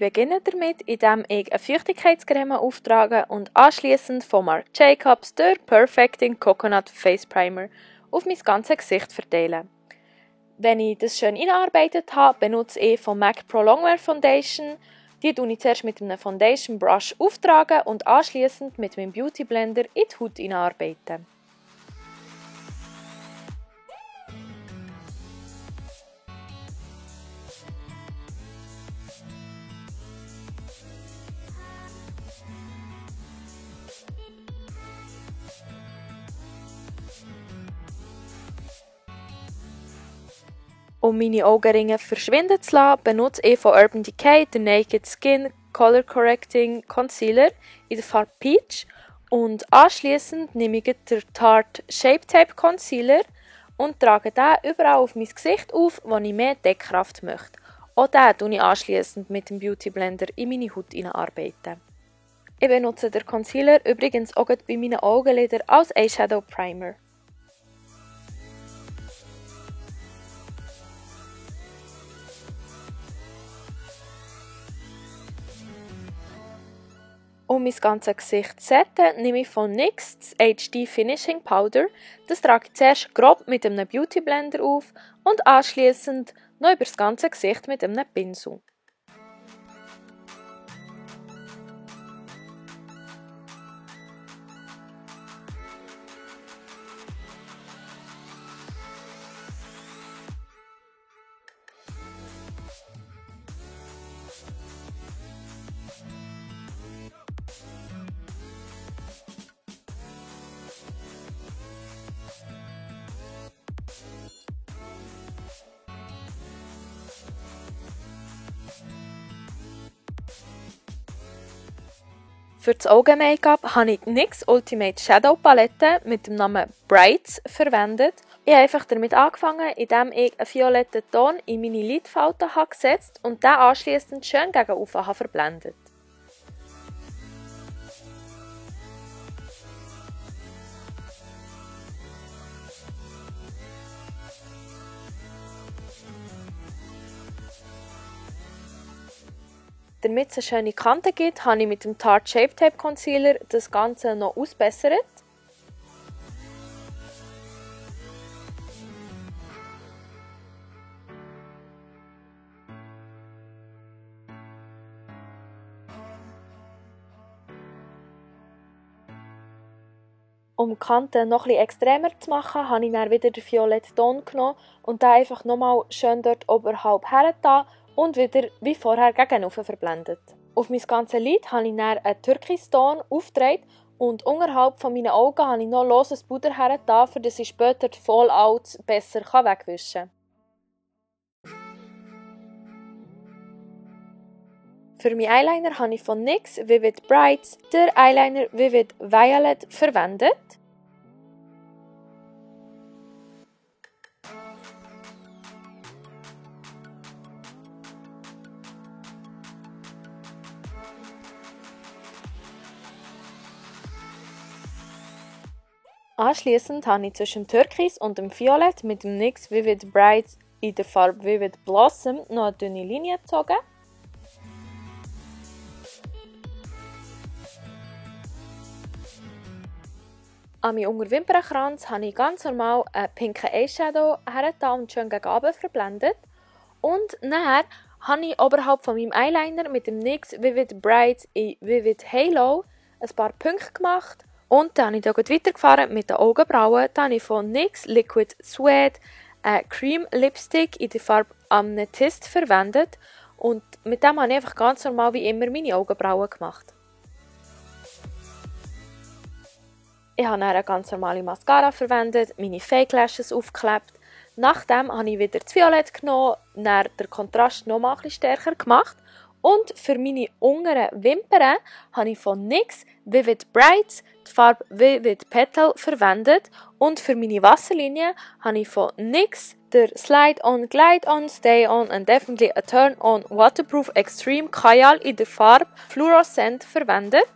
beginne damit, indem ich eine Feuchtigkeitscreme auftrage und anschliessend von Marc Jacobs den Perfecting Coconut Face Primer auf mein ganzes Gesicht verteile. Wenn ich das schön eingearbeitet habe, benutze ich von MAC Pro Longwear Foundation. Die tue ich zuerst mit einem Foundation Brush auftragen und anschliessend mit meinem Beauty Blender in die Haut einarbeiten. Um meine Augenringe verschwinden zu lassen, benutze ich von Urban Decay den Naked Skin Color Correcting Concealer in der Farbe Peach und anschliessend nehme ich den Tarte Shape Tape Concealer und trage den überall auf mein Gesicht auf, wo ich mehr Deckkraft möchte. Auch den arbeite ich anschliessend mit dem Beauty Blender in meine Haut einarbeiten. Ich benutze den Concealer übrigens auch bei meinen Augenlidern als Eyeshadow Primer. Um mein ganzes Gesicht zu setten, nehme ich von NYX das HD Finishing Powder. Das trage ich zuerst grob mit einem Beauty Blender auf und anschliessend noch über das ganze Gesicht mit einem Pinsel. Für das Augen-Make-up habe ich die NYX Ultimate Shadow Palette mit dem Namen Brights verwendet. Ich habe einfach damit angefangen, indem ich einen violetten Ton in meine Lidfalten gesetzt und den anschliessend schön gegen oben verblendet. Damit es eine schöne Kante gibt, habe ich mit dem Tarte Shape Tape Concealer das Ganze noch ausbessert. Um die Kanten noch etwas extremer zu machen, habe ich dann wieder den violetten Ton genommen und den einfach nochmal schön dort oberhalb hergetan und wieder wie vorher gegen oben verblendet. Auf mein ganzes Lid habe ich dann einen Türkiston aufgetragen und unterhalb von meinen Augen habe ich noch loses Puder hergetan, damit ich später die Fallouts besser wegwischen kann. Für meinen Eyeliner habe ich von NYX Vivid Brights den Eyeliner Vivid Violet verwendet. Anschliessend habe ich zwischen dem Türkis und dem Violett mit dem NYX Vivid Brights in der Farbe Vivid Blossom noch eine dünne Linie gezogen. An meinem Unterwimpernkranz habe ich ganz normal einen pinken Eyeshadow hergetan und schön gegen oben verblendet. Und nachher habe ich oberhalb von meinem Eyeliner mit dem NYX Vivid Brights in Vivid Halo ein paar Punkte gemacht. Und dann habe ich hier weitergefahren mit den Augenbrauen. Dann habe ich von NYX Liquid Suede einen Cream Lipstick in der Farbe Amethyst verwendet. Und mit dem habe ich einfach ganz normal wie immer meine Augenbrauen gemacht. Ich habe dann eine ganz normale Mascara verwendet, meine Fake Lashes aufgeklebt. Nachdem habe ich wieder das Violett genommen, dann den Kontrast noch mal ein bisschen stärker gemacht. Und für meine unteren Wimpern habe ich von NYX Vivid Brights die Farbe Vivid Petal verwendet. Und für meine Wasserlinie habe ich von NYX der Slide On, Glide On, Stay On and Definitely a Turn On Waterproof Extreme Kajal in der Farbe Fluorescent verwendet.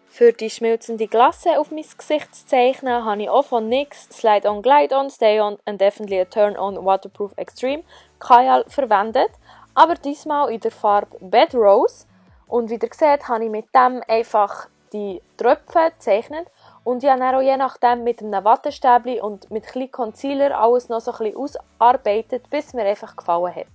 Für die schmilzende Glasse auf mein Gesicht zu zeichnen, habe ich auch von NYX Slide On, Glide On, Stay On and Definitely a Turn On Waterproof Extreme Kajal verwendet. Aber diesmal in der Farbe Bed Rose. Und wie ihr seht, habe ich mit dem einfach die Tröpfe gezeichnet. Und ich habe dann auch je nachdem mit einem Wattestäbchen und mit ein bisschen Concealer alles noch so ein bisschen ausgearbeitet, bis mir einfach gefallen hat.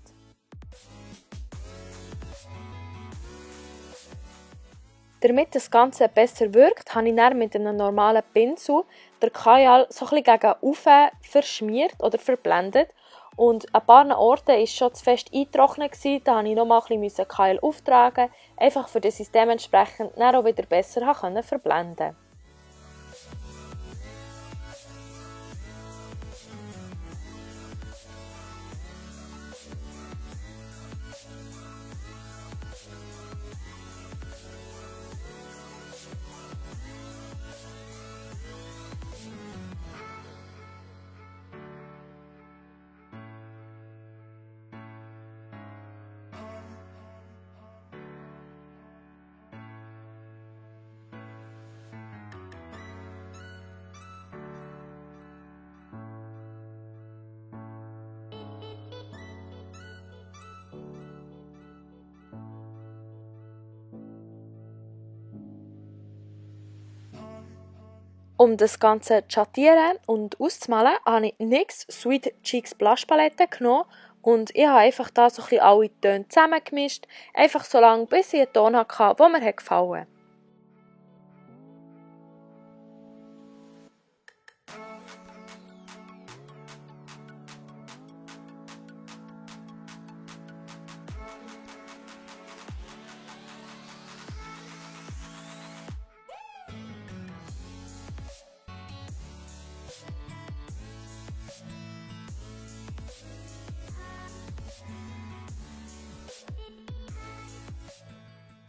Damit das Ganze besser wirkt, habe ich dann mit einem normalen Pinsel den Kajal so ein bisschen gegen oben verschmiert oder verblendet. Und an ein paar Orten war es schon zu fest eingetrocknet, da musste ich noch ein bisschen Kajal auftragen, einfach für das ich dementsprechend dann auch wieder besser verblenden konnte. Um das Ganze zu schattieren und auszumalen, habe ich NYX Sweet Cheeks Blush Palette genommen und ich habe einfach da so ein bisschen alle Töne zusammengemischt, einfach so lange, bis ich einen Ton hatte, der mir gefallen hat.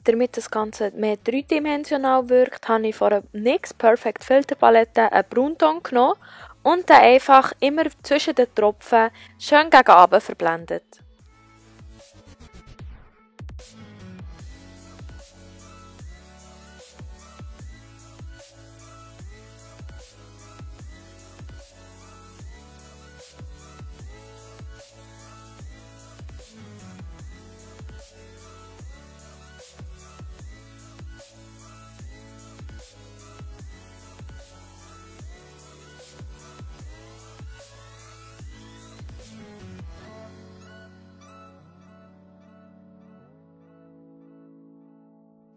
Damit das Ganze mehr dreidimensional wirkt, habe ich von der NYX Perfect Filter Palette einen Braunton genommen und den einfach immer zwischen den Tropfen schön gegen unten verblendet.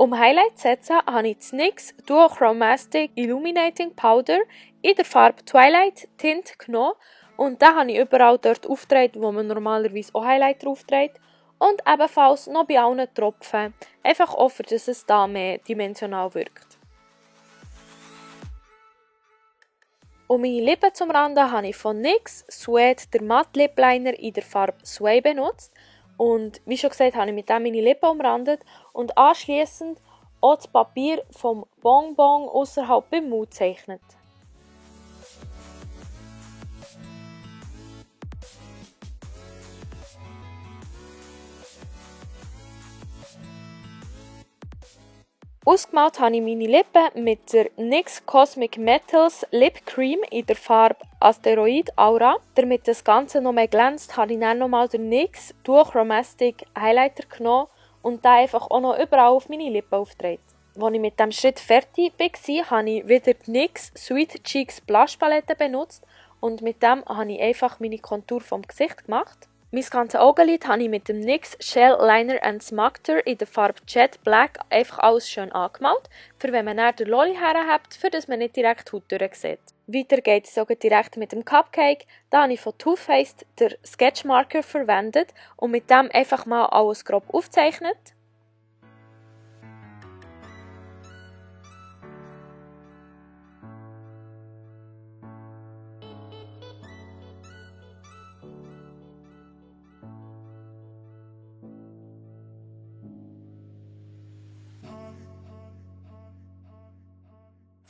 Um Highlight zu setzen, habe ich das NYX Duochromatic Illuminating Powder in der Farbe Twilight Tint genommen und den habe ich überall dort aufgetragen, wo man normalerweise auch Highlighter aufträgt und ebenfalls noch bei allen Tropfen, einfach auch für dass es da mehr dimensional wirkt. Um meine Lippen zu umranden, habe ich von NYX Suede den Matte Lip Liner in der Farbe Sway benutzt. Und wie schon gesagt, habe ich mit dem meine Lippen umrandet und anschliessend auch das Papier vom Bonbon außerhalb beim Mund gezeichnet. Ausgemalt habe ich meine Lippen mit der NYX Cosmic Metals Lip Cream in der Farbe Asteroid Aura. Damit das Ganze noch mehr glänzt, habe ich dann nochmal den NYX Duochromatic Highlighter genommen und den einfach auch noch überall auf meine Lippen aufgetragen. Als ich mit diesem Schritt fertig war, habe ich wieder die NYX Sweet Cheeks Blush Palette benutzt und mit dem habe ich einfach meine Kontur vom Gesicht gemacht. Mein ganzes Augenlid habe ich mit dem NYX Shell Liner and Smactor in der Farbe Jet Black einfach alles schön angemalt, für wenn man dann den Lolli herhabt, für dass man nicht direkt die Haut durchsieht. Weiter geht es sogar direkt mit dem Cupcake. Da habe ich von Too Faced den Sketchmarker verwendet und mit dem einfach mal alles grob aufgezeichnet.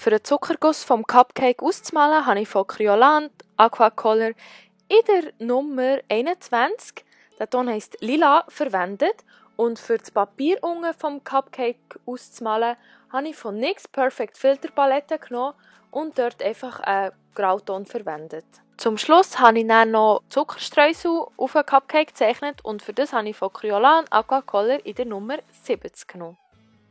Für den Zuckerguss vom Cupcake auszumalen, habe ich von Kryolant Aquacolor in der Nummer 21, der Ton heisst Lila, verwendet. Und für das Papier unten vom Cupcake auszumalen, habe ich von NYX Perfect Filter Palette genommen und dort einfach einen Grauton verwendet. Zum Schluss habe ich dann noch Zuckerstreusel auf einen Cupcake gezeichnet und für das habe ich von Kryolan Aquacolor in der Nummer 70 genommen.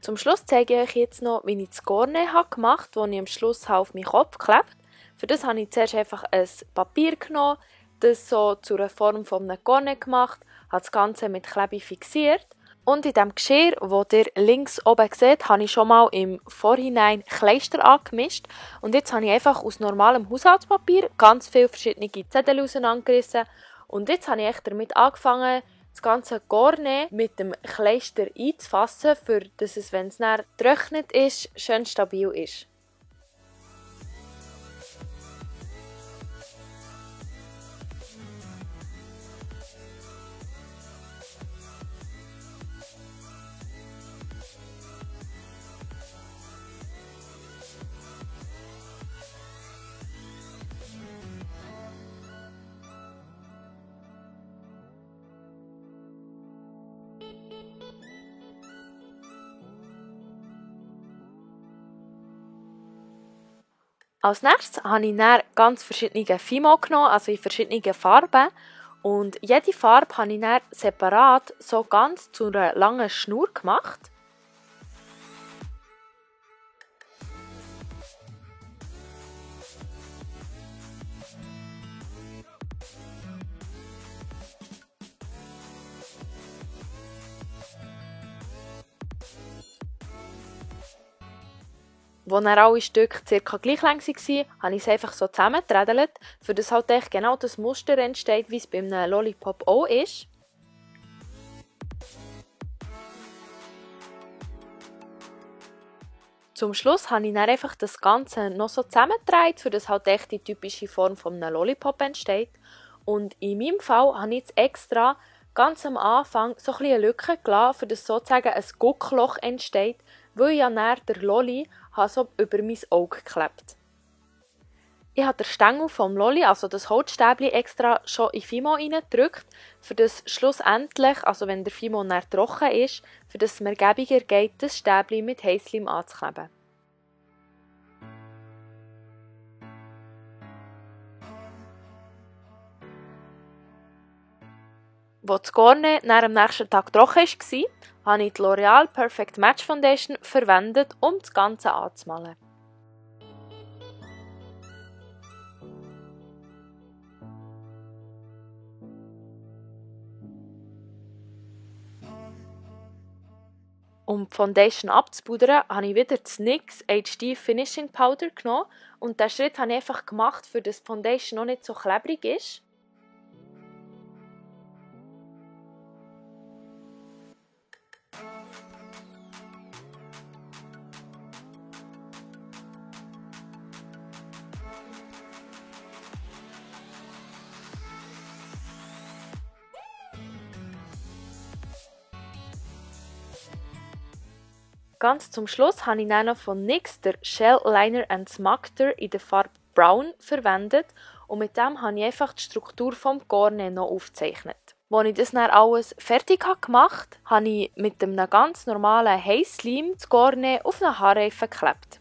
Zum Schluss zeige ich euch jetzt noch, wie ich das Cornet gemacht habe, das ich am Schluss auf meinen Kopf geklebt habe. Für das habe ich zuerst einfach ein Papier genommen, das so zu einer Form von einem Cornet gemacht, habe das Ganze mit Klebe fixiert. Und in dem Geschirr, das ihr links oben seht, habe ich schon mal im Vorhinein Kleister angemischt. Und jetzt habe ich einfach aus normalem Haushaltspapier ganz viele verschiedene Zettel auseinandergerissen. Und jetzt habe ich damit angefangen, das ganze Cornet mit dem Kleister einzufassen, für dass es, wenn es dann getrocknet ist, schön stabil ist. Als nächstes habe ich dann ganz verschiedene Fimo genommen, also in verschiedenen Farben. Und jede Farbe habe ich dann separat so ganz zu einer langen Schnur gemacht. Als dann alle Stücke ca. gleich lang waren, habe ich es einfach so zusammengeträdelt, für das halt echt genau das Muster entsteht, wie es bei einem Lollipop auch ist. Zum Schluss habe ich dann einfach das Ganze noch so zusammengedreht, für das halt echt die typische Form von einem Lollipop entsteht. Und in meinem Fall habe ich jetzt extra ganz am Anfang so ein eine Lücke gelassen, für das sozusagen ein Guckloch entsteht, weil ich ja dann der Lolli so über mein Auge geklebt. Ich habe den Stängel vom Lolli, also das Holzstäbchen, extra schon in Fimo reingedrückt, für das schlussendlich, also wenn der Fimo dann trocken ist, für das es mir gäbiger geht, das Stäbchen mit Heißleim anzukleben. Als das Cornet am nächsten Tag trocken war, habe ich die L'Oreal Perfect Match Foundation verwendet, um das Ganze anzumalen. Um die Foundation abzupudern, habe ich wieder das NYX HD Finishing Powder genommen und diesen Schritt habe ich einfach gemacht, für dass die Foundation noch nicht so klebrig ist. Ganz zum Schluss habe ich dann noch von NYX den Shell Liner Smactor in der Farbe Brown verwendet und mit dem habe ich einfach die Struktur vom Cornet noch aufgezeichnet. Als ich das dann alles fertig gemacht habe, habe ich mit einem ganz normalen Heißleim das Cornet auf einen Haarreifen geklebt.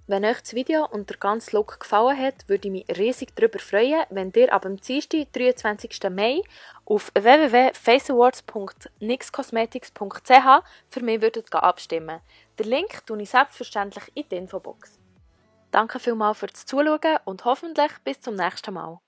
Wenn euch das Video und der ganze Look gefallen hat, würde ich mich riesig darüber freuen, wenn ihr ab dem Dienstag, 23. Mai auf www.faceawards.nyxcosmetics.ch für mich würdet abstimmen. Den Link tue ich selbstverständlich in die Infobox. Danke vielmals fürs Zuschauen und hoffentlich bis zum nächsten Mal.